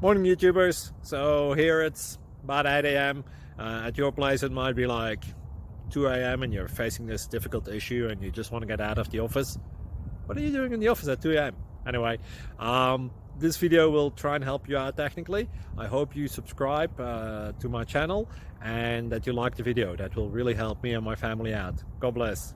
Morning YouTubers. So here it's about 8 a.m. At your place it might be like 2 a.m. and you're facing this difficult issue and you just want to get out of the office. What are you doing in the office at 2 a.m.? Anyway, this video will try and help you out technically. I hope you subscribe to my channel and that you like the video. That will really help me and my family out. God bless.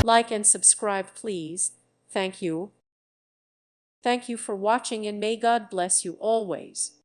Like and subscribe, please. Thank you. Thank you for watching, and may God bless you always.